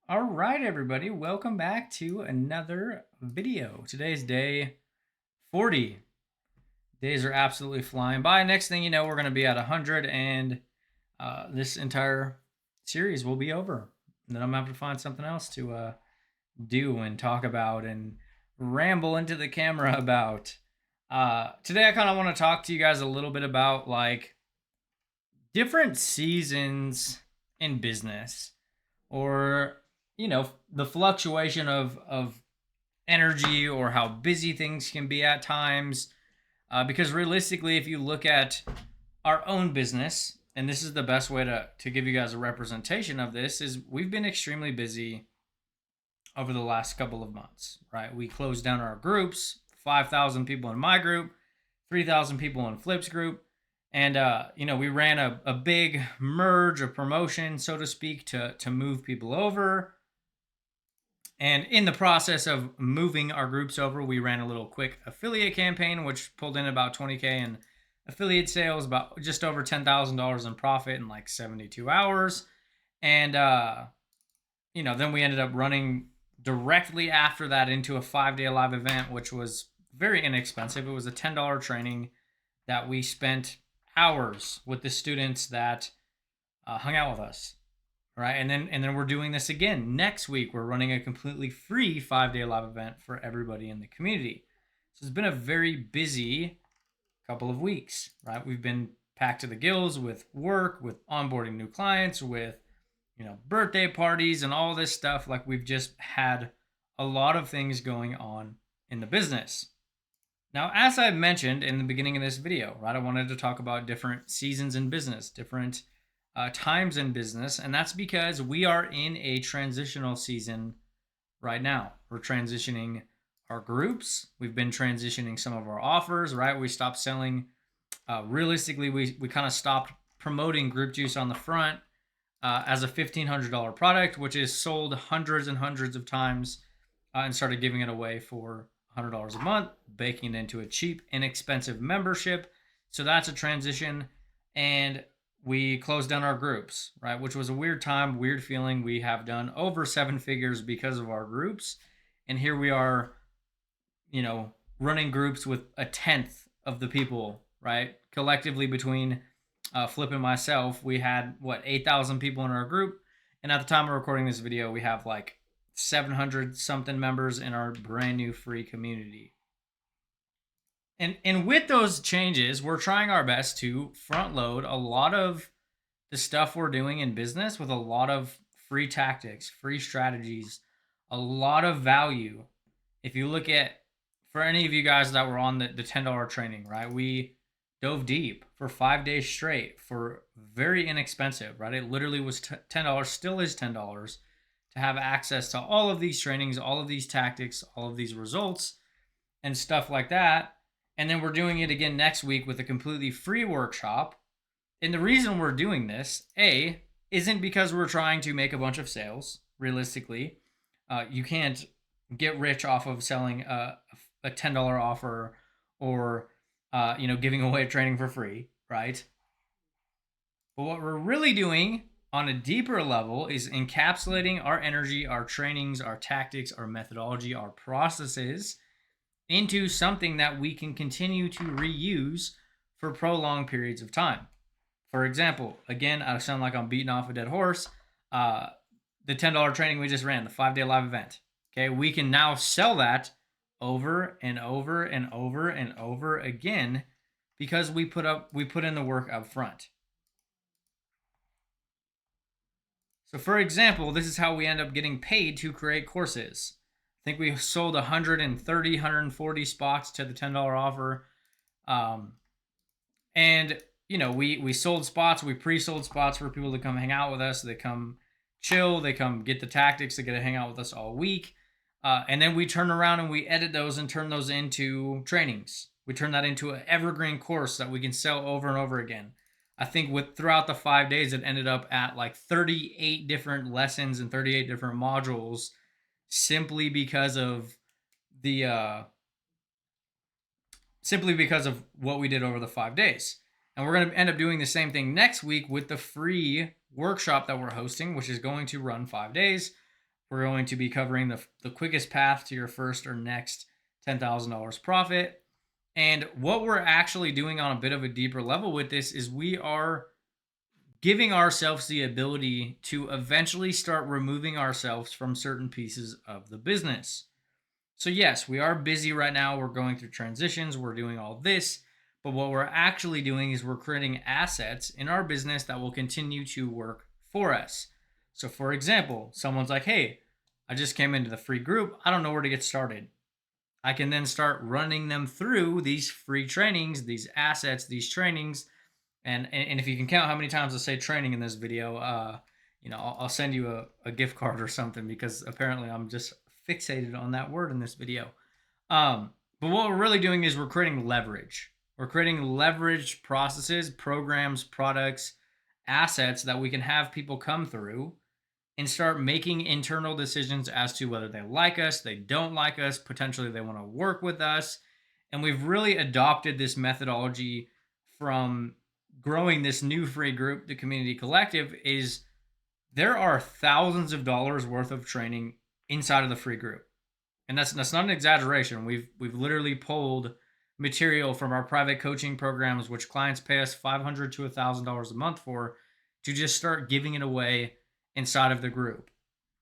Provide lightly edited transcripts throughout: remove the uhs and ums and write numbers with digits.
All right, everybody, welcome back to another video. Today's day 40. Days are absolutely flying by. Next thing you know, we're going to be at 100, and this entire series will be over. And then I'm going to have to find something else to do and talk about and ramble into the camera about. Today, I kind of want to talk to you guys a little bit about like different seasons in business, or the fluctuation of energy, or how busy things can be at times. Because realistically, if you look at our own business, and this is the best way to give you guys a representation of this, is we've been extremely busy over the last couple of months, right? We closed down our groups, 5,000 people in my group, 3,000 people in Flip's group. And, we ran a big merge, a promotion, so to speak, to move people over. And in the process of moving our groups over, we ran a little quick affiliate campaign, which pulled in about 20K in affiliate sales, about just over $10,000 in profit in like 72 hours. And, then we ended up running directly after that into a 5-day live event, which was very inexpensive. It was a $10 training that we spent hours with the students that hung out with us, right? And then we're doing this again next week. We're running a completely free 5-day live event for everybody in the community. So it's been a very busy couple of weeks, right? We've been packed to the gills with work, with onboarding new clients, with birthday parties and all this stuff. Like, we've just had a lot of things going on in the business. Now, as I mentioned in the beginning of this video, right, I wanted to talk about different seasons in business, different times in business, and that's because we are in a transitional season right now. We're transitioning our groups. We've been transitioning some of our offers, right? We stopped selling. Realistically, we kind of stopped promoting Group Juice on the front as a $1,500 product, which is sold hundreds and hundreds of times, and started giving it away for $100 a month, baking it into a cheap, inexpensive membership. So that's a transition. And we closed down our groups, right? Which was a weird time, weird feeling. We have done over 7 figures because of our groups. And here we are, running groups with a tenth of the people, right? Collectively, between Flip and myself, we had 8,000 people in our group. And at the time of recording this video, we have like 700 something members in our brand new free community. And with those changes, we're trying our best to front load a lot of the stuff we're doing in business with a lot of free tactics, free strategies, a lot of value. If you look at, for any of you guys that were on the $10 training, right? We dove deep for 5 days straight for very inexpensive, right? It literally was $10, still is $10, to have access to all of these trainings, all of these tactics, all of these results and stuff like that. And then we're doing it again next week with a completely free workshop. And the reason we're doing this, isn't because we're trying to make a bunch of sales. Realistically, you can't get rich off of selling a $10 offer, or giving away a training for free, right? But what we're really doing on a deeper level is encapsulating our energy, our trainings, our tactics, our methodology, our processes into something that we can continue to reuse for prolonged periods of time. For example, again, I sound like I'm beating off a dead horse. The $10 training we just ran, the 5-day live event. Okay, we can now sell that over and over and over and over again because we put in the work up front. So for example, this is how we end up getting paid to create courses. I think we sold 130, 140 spots to the $10 offer. And we sold spots, we pre-sold spots for people to come hang out with us. They come chill, they come get the tactics, they get to hang out with us all week. And then we turn around and we edit those and turn those into trainings. We turn that into an evergreen course that we can sell over and over again. I think throughout the 5 days, it ended up at like 38 different lessons and 38 different modules, simply because of what we did over the 5 days. And we're going to end up doing the same thing next week with the free workshop that we're hosting, which is going to run 5 days. We're going to be covering the quickest path to your first or next $10,000 profit. And what we're actually doing on a bit of a deeper level with this is we are giving ourselves the ability to eventually start removing ourselves from certain pieces of the business. So, yes, we are busy right now. We're going through transitions, we're doing all this. But what we're actually doing is we're creating assets in our business that will continue to work for us. So, for example, someone's like, hey, I just came into the free group. I don't know where to get started. I can then start running them through these free trainings, these assets, these trainings. And if you can count how many times I say training in this video, I'll send you a gift card or something, because apparently I'm just fixated on that word in this video. But what we're really doing is we're creating leverage. We're creating leveraged processes, programs, products, assets that we can have people come through and start making internal decisions as to whether they like us, they don't like us, potentially they want to work with us. And we've really adopted this methodology from growing this new free group, the Community Collective. Is there are thousands of dollars worth of training inside of the free group. And that's not an exaggeration. We've literally pulled material from our private coaching programs, which clients pay us $500 to $1,000 a month for, to just start giving it away inside of the group.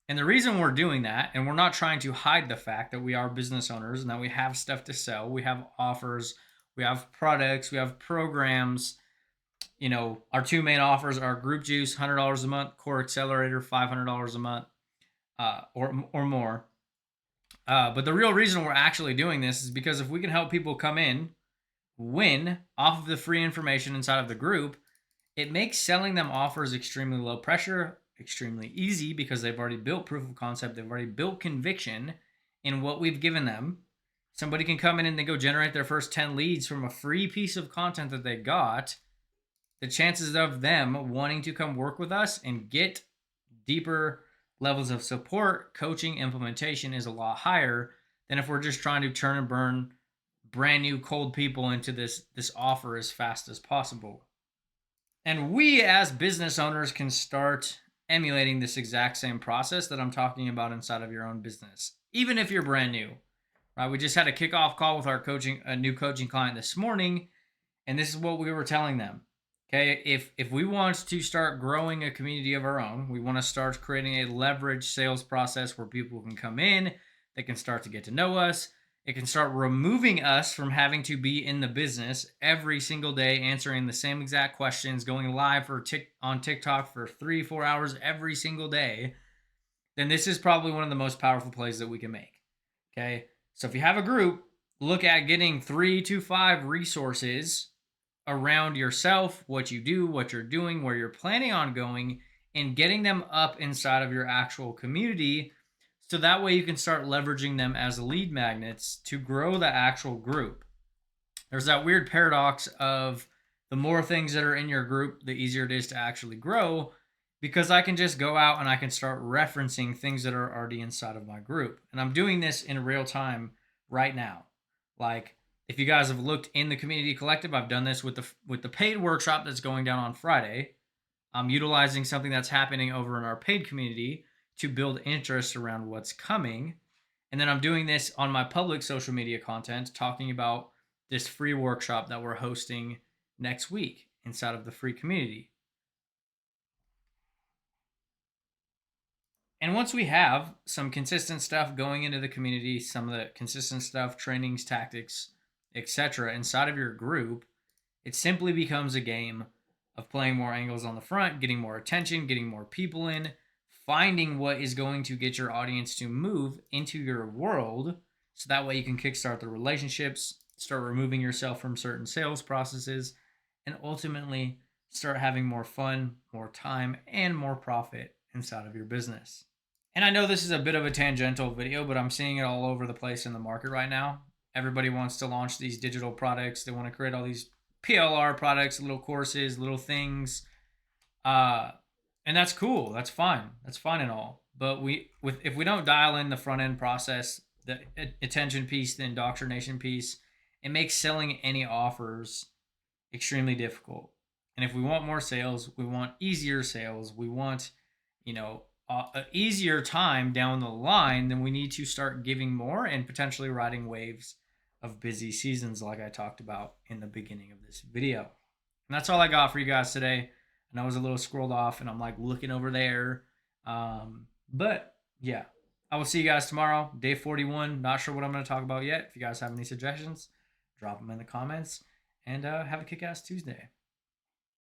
And the reason we're doing that, and we're not trying to hide the fact that we are business owners and that we have stuff to sell, we have offers, we have products, we have programs. Our two main offers are Group Juice, $100 a month, Core Accelerator, $500 a month, or more. But the real reason we're actually doing this is because if we can help people come in, win off of the free information inside of the group, it makes selling them offers extremely low pressure, extremely easy, because they've already built proof of concept, they've already built conviction in what we've given them. Somebody can come in and they go generate their first 10 leads from a free piece of content that they got. The chances of them wanting to come work with us and get deeper levels of support, coaching, implementation is a lot higher than if we're just trying to turn and burn brand new cold people into this offer as fast as possible. And we as business owners can start emulating this exact same process that I'm talking about inside of your own business, even if you're brand new. Right? We just had a kickoff call with a new coaching client this morning, and this is what we were telling them. Okay, if we want to start growing a community of our own, we want to start creating a leveraged sales process where people can come in, they can start to get to know us. It can start removing us from having to be in the business every single day, answering the same exact questions, going live on TikTok for 3-4 hours every single day. Then this is probably one of the most powerful plays that we can make. Okay, so if you have a group, look at getting 3 to 5 resources around yourself, what you do, what you're doing, where you're planning on going, and getting them up inside of your actual community. So that way you can start leveraging them as lead magnets to grow the actual group. There's that weird paradox of the more things that are in your group, the easier it is to actually grow, because I can just go out and I can start referencing things that are already inside of my group. And I'm doing this in real time right now. Like, if you guys have looked in the Community Collective, I've done this with the paid workshop that's going down on Friday. I'm utilizing something that's happening over in our paid community to build interest around what's coming. And then I'm doing this on my public social media content, talking about this free workshop that we're hosting next week inside of the free community. And once we have some consistent stuff going into the community, some of the consistent stuff, trainings, tactics, etc., inside of your group, it simply becomes a game of playing more angles on the front, getting more attention, getting more people in, finding what is going to get your audience to move into your world, so that way you can kickstart the relationships, start removing yourself from certain sales processes, and ultimately start having more fun, more time, and more profit inside of your business. And I know this is a bit of a tangential video, but I'm seeing it all over the place in the market right now. Everybody wants to launch these digital products. They want to create all these PLR products, little courses, little things. And that's cool. That's fine. That's fine and all. But if we don't dial in the front end process, the attention piece, the indoctrination piece, it makes selling any offers extremely difficult. And if we want more sales, we want easier sales, we want, an easier time down the line, then we need to start giving more and potentially riding waves of busy seasons like I talked about in the beginning of this video. And that's all I got for you guys today. And I was a little scrolled off and I'm like looking over there. But yeah, I will see you guys tomorrow, day 41. Not sure what I'm going to talk about yet. If you guys have any suggestions, drop them in the comments. And have a kick-ass Tuesday.